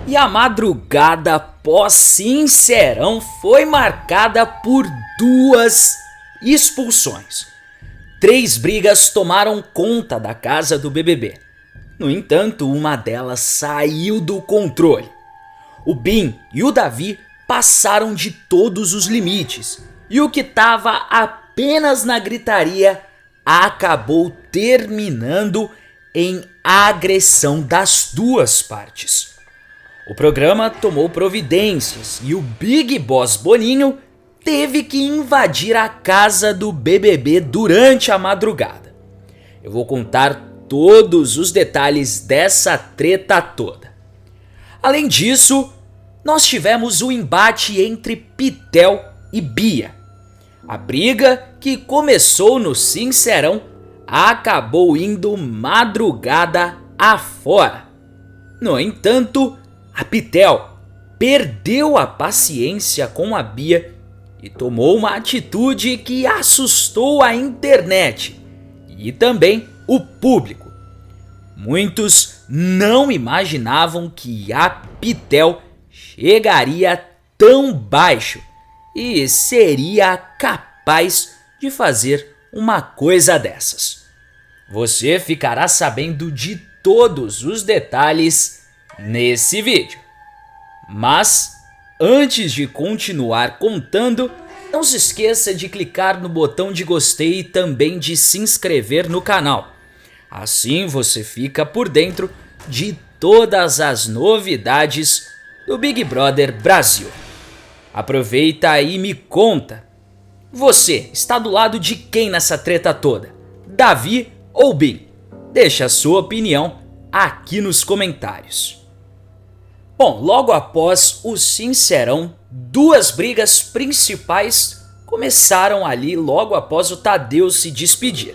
E a madrugada pós-Sincerão foi marcada por 2 expulsões. 3 brigas tomaram conta da casa do BBB. No entanto, uma delas saiu do controle. O Bin e o Davi passaram de todos os limites, e o que estava apenas na gritaria acabou terminando em agressão das duas partes. O programa tomou providências e o Big Boss Boninho teve que invadir a casa do BBB durante a madrugada. Eu vou contar todos os detalhes dessa treta toda. Além disso, nós tivemos o embate entre Pitel e Bia. A briga, que começou no Sincerão, acabou indo madrugada afora. No entanto, a Pitel perdeu a paciência com a Bia e tomou uma atitude que assustou a internet e também o público. Muitos não imaginavam que a Pitel chegaria tão baixo e seria capaz de fazer uma coisa dessas. Você ficará sabendo de todos os detalhes nesse vídeo. Mas, antes de continuar contando, não se esqueça de clicar no botão de gostei e também de se inscrever no canal. Assim você fica por dentro de todas as novidades do Big Brother Brasil. Aproveita e me conta. Você está do lado de quem nessa treta toda? Davi ou Bin? Deixa a sua opinião aqui nos comentários. Bom, logo após o Sincerão, 2 brigas principais começaram ali logo após o Tadeu se despedir.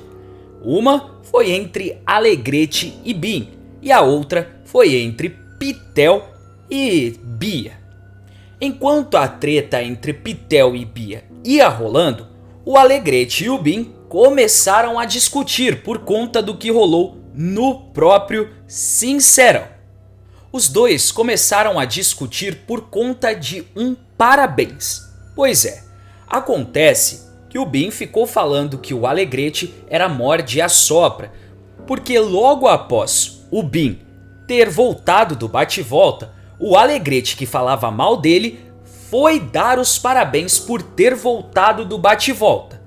Uma foi entre Alegrete e Bin e a outra foi entre Pitel e Bia. Enquanto a treta entre Pitel e Bia ia rolando, o Alegrete e o Bin começaram a discutir por conta do que rolou no próprio Sincerão. Os dois começaram a discutir por conta de um parabéns. Pois é, acontece que o Bin ficou falando que o Alegrete era morde-a-sopra, porque logo após o Bin ter voltado do bate-volta, o Alegrete, que falava mal dele, foi dar os parabéns por ter voltado do bate-volta.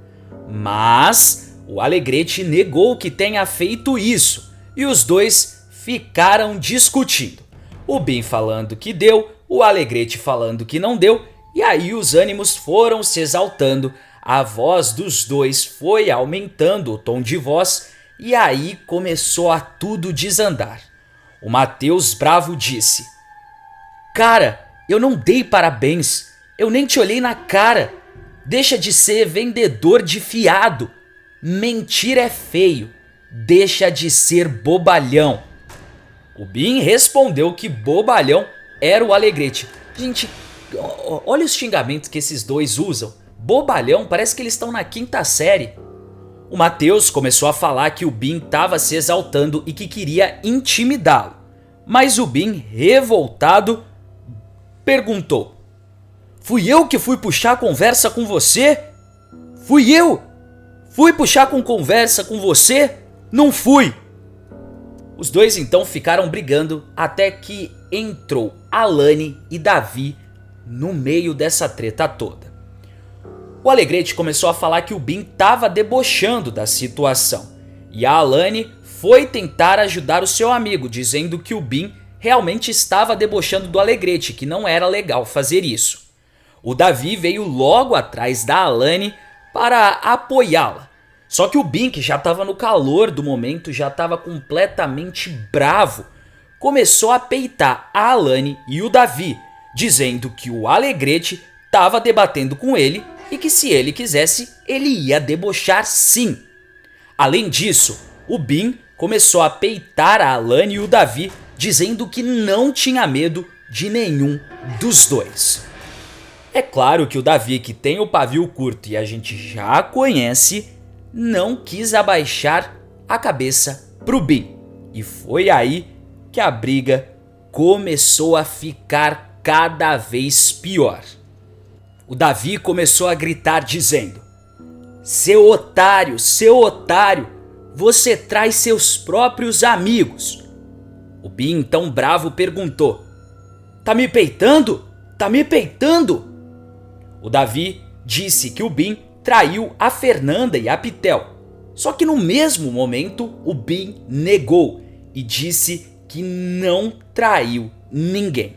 Mas o Alegrete negou que tenha feito isso e os dois ficaram discutindo. O Bin falando que deu, o Alegrete falando que não deu, e aí os ânimos foram se exaltando, a voz dos dois foi aumentando o tom de voz e aí começou a tudo desandar. O Matheus Bravo disse: "Cara, eu não dei parabéns, eu nem te olhei na cara, deixa de ser vendedor de fiado, mentir é feio, deixa de ser bobalhão." O Bin respondeu que bobalhão era o Alegrete. Gente, olha os xingamentos que esses dois usam. Bobalhão, parece que eles estão na 5ª série. O Matheus começou a falar que o Bin estava se exaltando e que queria intimidá-lo. Mas o Bin, revoltado, perguntou: "Fui eu que fui puxar conversa com você? Fui eu? Fui puxar conversa com você? Não fui." Os dois então ficaram brigando até que entrou Alane e Davi no meio dessa treta toda. O Alegrete começou a falar que o Bin estava debochando da situação e a Alane foi tentar ajudar o seu amigo, dizendo que o Bin realmente estava debochando do Alegrete, que não era legal fazer isso. O Davi veio logo atrás da Alane para apoiá-la. Só que o Bin, que já estava no calor do momento, já estava completamente bravo, começou a peitar a Alane e o Davi, dizendo que o Alegrete estava debatendo com ele e que se ele quisesse, ele ia debochar sim. Além disso, o Bin começou a peitar a Alane e o Davi, dizendo que não tinha medo de nenhum dos dois. É claro que o Davi, que tem o pavio curto e a gente já conhece, não quis abaixar a cabeça pro Bin. E foi aí que a briga começou a ficar cada vez pior. O Davi começou a gritar dizendo: seu otário, você traz seus próprios amigos. O Bin, então bravo, perguntou: tá me peitando? Tá me peitando? O Davi disse que o Bin traiu a Fernanda e a Pitel. Só que no mesmo momento o Bin negou e disse que não traiu ninguém.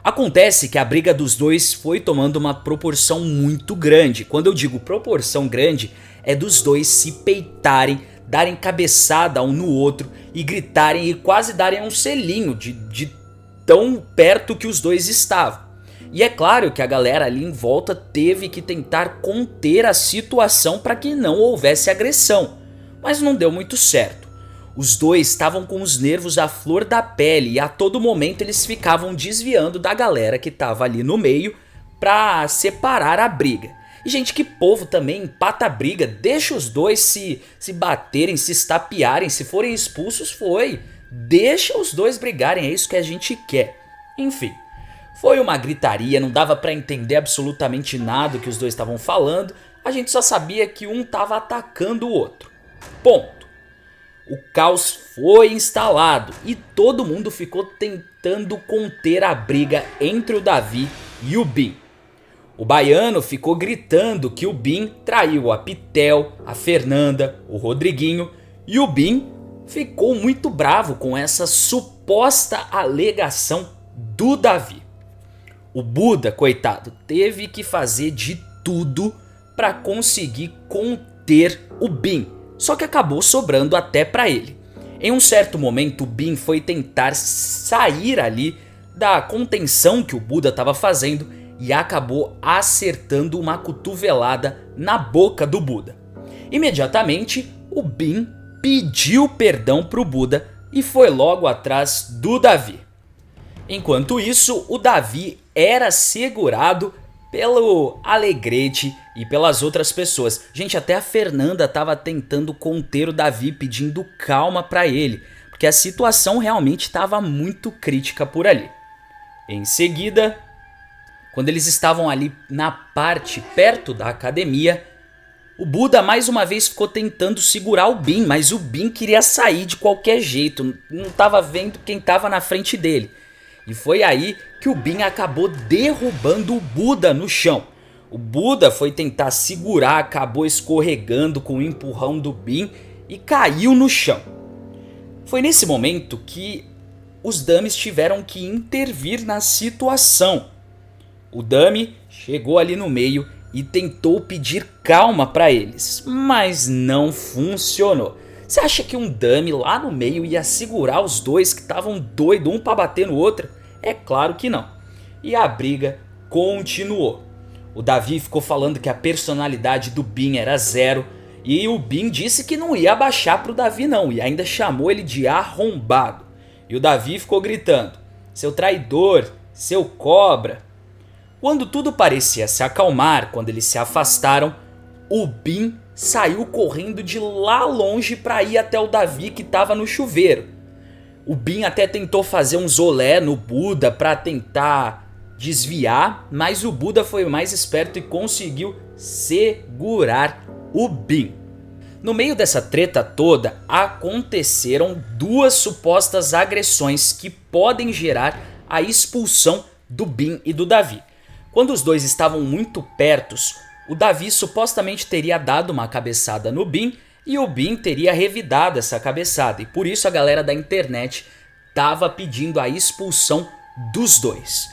Acontece que a briga dos dois foi tomando uma proporção muito grande. Quando eu digo proporção grande, é dos dois se peitarem, darem cabeçada um no outro e gritarem e quase darem um selinho de tão perto que os dois estavam. E é claro que a galera ali em volta teve que tentar conter a situação para que não houvesse agressão, mas não deu muito certo. Os dois estavam com os nervos à flor da pele e a todo momento eles ficavam desviando da galera que estava ali no meio para separar a briga. E gente, que povo também empata a briga, deixa os dois se baterem, se estapearem, se forem expulsos deixa os dois brigarem, é isso que a gente quer. Enfim, foi uma gritaria, não dava para entender absolutamente nada do que os dois estavam falando, a gente só sabia que um estava atacando o outro. Ponto. O caos foi instalado e todo mundo ficou tentando conter a briga entre o Davi e o Bin. O baiano ficou gritando que o Bin traiu a Pitel, a Fernanda, o Rodriguinho, e o Bin ficou muito bravo com essa suposta alegação do Davi. O Buda, coitado, teve que fazer de tudo para conseguir conter o Bin, só que acabou sobrando até para ele. Em um certo momento, o Bin foi tentar sair ali da contenção que o Buda estava fazendo e acabou acertando uma cotovelada na boca do Buda. Imediatamente, o Bin pediu perdão para o Buda e foi logo atrás do Davi. Enquanto isso, o Davi era segurado pelo Alegrete e pelas outras pessoas. Gente, até a Fernanda estava tentando conter o Davi, pedindo calma para ele, porque a situação realmente estava muito crítica por ali. Em seguida, quando eles estavam ali na parte perto da academia, o Buda mais uma vez ficou tentando segurar o Bin, mas o Bin queria sair de qualquer jeito, não estava vendo quem estava na frente dele. E foi aí que o Bin acabou derrubando o Buda no chão. O Buda foi tentar segurar, acabou escorregando com o empurrão do Bin e caiu no chão. Foi nesse momento que os dummies tiveram que intervir na situação. O dummy chegou ali no meio e tentou pedir calma para eles, mas não funcionou. Você acha que um dummy lá no meio ia segurar os dois que estavam doidos um para bater no outro? É claro que não. E a briga continuou. O Davi ficou falando que a personalidade do Bin era zero e o Bin disse que não ia abaixar pro Davi não e ainda chamou ele de arrombado. E o Davi ficou gritando: seu traidor, seu cobra. Quando tudo parecia se acalmar, quando eles se afastaram, o Bin saiu correndo de lá longe para ir até o Davi que estava no chuveiro. O Bin até tentou fazer um zolé no Buda para tentar desviar, mas o Buda foi mais esperto e conseguiu segurar o Bin. No meio dessa treta toda, aconteceram duas supostas agressões que podem gerar a expulsão do Bin e do Davi. Quando os dois estavam muito pertos, o Davi supostamente teria dado uma cabeçada no Bin e o Bin teria revidado essa cabeçada. E por isso a galera da internet estava pedindo a expulsão dos dois.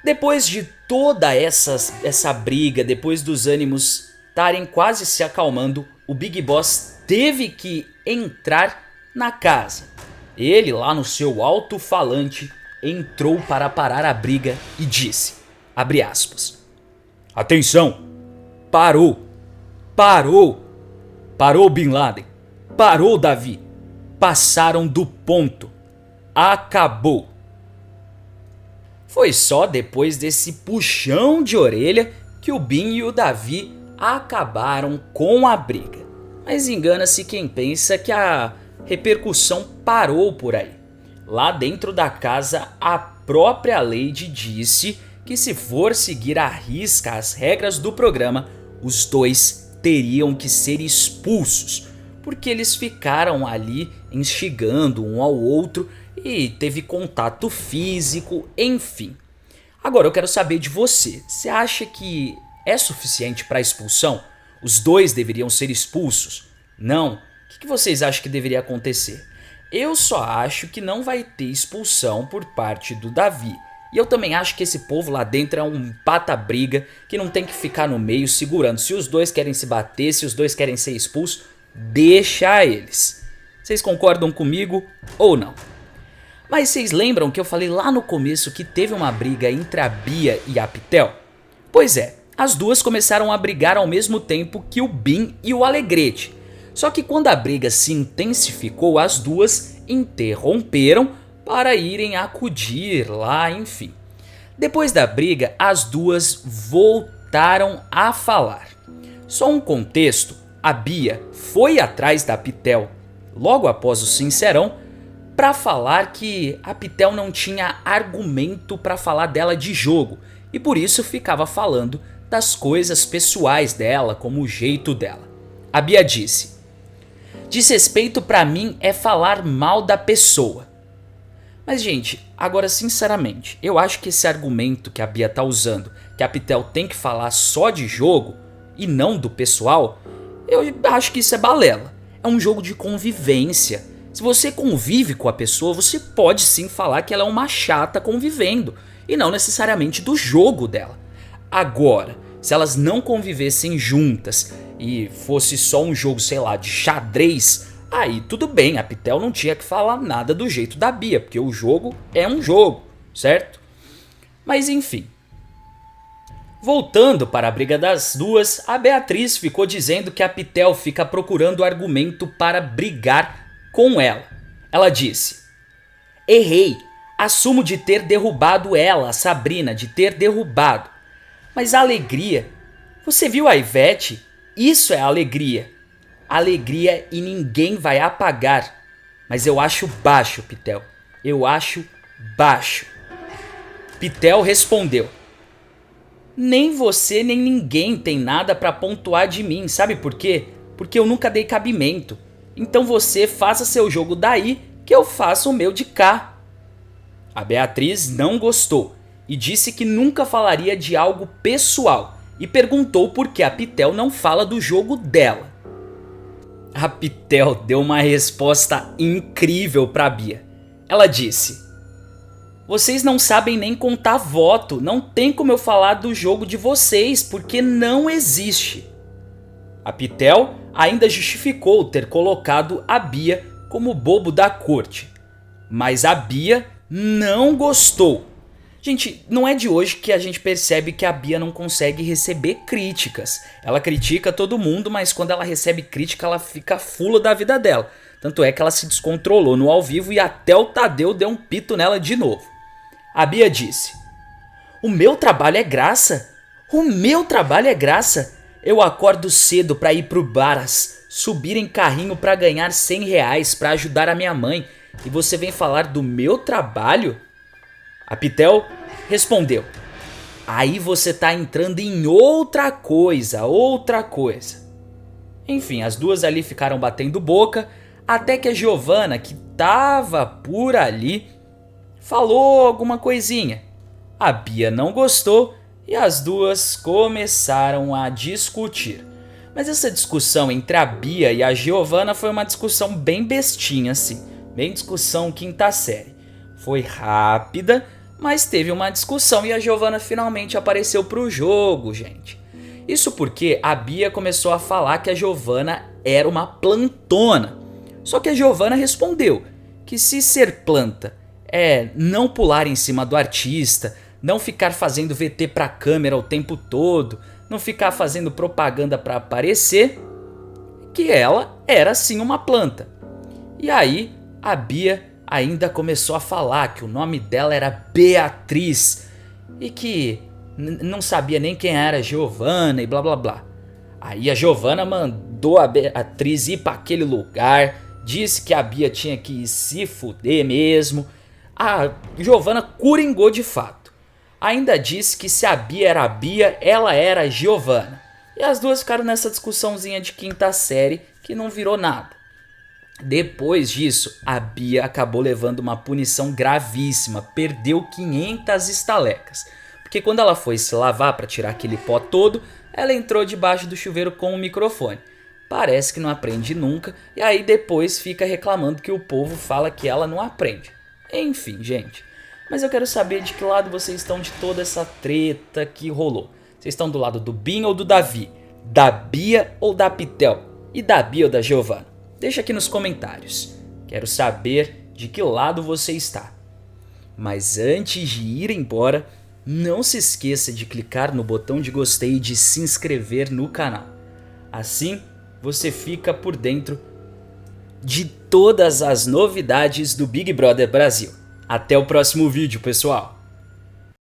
Depois de toda essa briga, depois dos ânimos estarem quase se acalmando, o Big Boss teve que entrar na casa. Ele, lá no seu alto-falante, entrou para parar a briga e disse, abre aspas, atenção, parou, Bin Laden, parou Davi, passaram do ponto, acabou. Foi só depois desse puxão de orelha que o Bin e o Davi acabaram com a briga. Mas engana-se quem pensa que a repercussão parou por aí. lá dentro da casa a própria Lady disse que se for seguir à risca as regras do programa, os dois teriam que ser expulsos, porque eles ficaram ali instigando um ao outro e teve contato físico, enfim. Agora eu quero saber de você. Você acha que é suficiente para expulsão? Os dois deveriam ser expulsos? Não? O que vocês acham que deveria acontecer? Eu só acho que não vai ter expulsão por parte do Davi. E eu também acho que esse povo lá dentro é um pata-briga que não tem que ficar no meio segurando. Se os dois querem se bater, se os dois querem ser expulsos, deixa eles. Vocês concordam comigo ou não? Mas vocês lembram que eu falei lá no começo que teve uma briga entre a Bia e a Pitel? Pois é, as duas começaram a brigar ao mesmo tempo que o Bin e o Alegrete. Só que quando a briga se intensificou, as duas interromperam para irem acudir lá, enfim. Depois da briga, as duas voltaram a falar. Só um contexto, a Bia foi atrás da Pitel, logo após o Sincerão, para falar que a Pitel não tinha argumento para falar dela de jogo e por isso ficava falando das coisas pessoais dela, como o jeito dela. A Bia disse: desrespeito para mim é falar mal da pessoa. Mas gente, agora sinceramente, eu acho que esse argumento que a Bia tá usando, que a Pitel tem que falar só de jogo e não do pessoal, eu acho que isso é balela. É um jogo de convivência. Se você convive com a pessoa, você pode sim falar que ela é uma chata convivendo, e não necessariamente do jogo dela. Agora, se elas não convivessem juntas e fosse só um jogo, sei lá, de xadrez, aí tudo bem, a Pitel não tinha que falar nada do jeito da Bia, porque o jogo é um jogo, certo? Mas enfim. Voltando para a briga das duas, a Beatriz ficou dizendo que a Pitel fica procurando argumento para brigar com ela. Ela disse: errei, assumo de ter derrubado ela, a Sabrina, de ter derrubado. Mas a alegria, você viu a Ivete? Isso é alegria. Alegria e ninguém vai apagar. Mas eu acho baixo, Pitel. Eu acho baixo. Pitel respondeu: nem você nem ninguém tem nada para pontuar de mim, sabe por quê? Porque eu nunca dei cabimento. Então você faça seu jogo daí que eu faço o meu de cá. A Beatriz não gostou e disse que nunca falaria de algo pessoal e perguntou por que a Pitel não fala do jogo dela. A Pitel deu uma resposta incrível para Bia. Ela disse: vocês não sabem nem contar voto, não tem como eu falar do jogo de vocês porque não existe. A Pitel ainda justificou ter colocado a Bia como bobo da corte, mas a Bia não gostou. Gente, não é de hoje que a gente percebe que a Bia não consegue receber críticas. Ela critica todo mundo, mas quando ela recebe crítica ela fica fula da vida dela. Tanto é que ela se descontrolou no ao vivo e até o Tadeu deu um pito nela de novo. A Bia disse: o meu trabalho é graça? O meu trabalho é graça? Eu acordo cedo pra ir pro Baras, subir em carrinho pra ganhar R$100 pra ajudar a minha mãe. E você vem falar do meu trabalho? A Pitel respondeu: aí você tá entrando em outra coisa. Enfim, as duas ali ficaram batendo boca, até que a Giovana, que tava por ali, falou alguma coisinha. A Bia não gostou e as duas começaram a discutir. Mas essa discussão entre a Bia e a Giovana foi uma discussão bem bestinha assim, bem discussão quinta série. Foi rápida, mas teve uma discussão e a Giovana finalmente apareceu pro jogo, gente. Isso porque a Bia começou a falar que a Giovana era uma plantona. Só que a Giovana respondeu que se ser planta é não pular em cima do artista, não ficar fazendo VT pra câmera o tempo todo, não ficar fazendo propaganda pra aparecer, que ela era sim uma planta. E aí a Bia ainda começou a falar que o nome dela era Beatriz e que não sabia nem quem era Giovana e blá blá blá. Aí a Giovana mandou a Beatriz ir pra aquele lugar, disse que a Bia tinha que se fuder mesmo, a Giovanna coringou de fato. Ainda disse que se a Bia era a Bia, ela era a Giovanna. E as duas ficaram nessa discussãozinha de quinta série que não virou nada. Depois disso, a Bia acabou levando uma punição gravíssima, perdeu 500 estalecas. Porque quando ela foi se lavar para tirar aquele pó todo, ela entrou debaixo do chuveiro com o microfone. Parece que não aprende nunca, e aí depois fica reclamando que o povo fala que ela não aprende. Enfim, gente. Mas eu quero saber de que lado vocês estão de toda essa treta que rolou. Vocês estão do lado do Bin ou do Davi? Da Bia ou da Pitel? E da Bia ou da Giovanna? Deixa aqui nos comentários. Quero saber de que lado você está. Mas antes de ir embora, não se esqueça de clicar no botão de gostei e de se inscrever no canal. Assim, você fica por dentro de todas as novidades do Big Brother Brasil. Até o próximo vídeo, pessoal!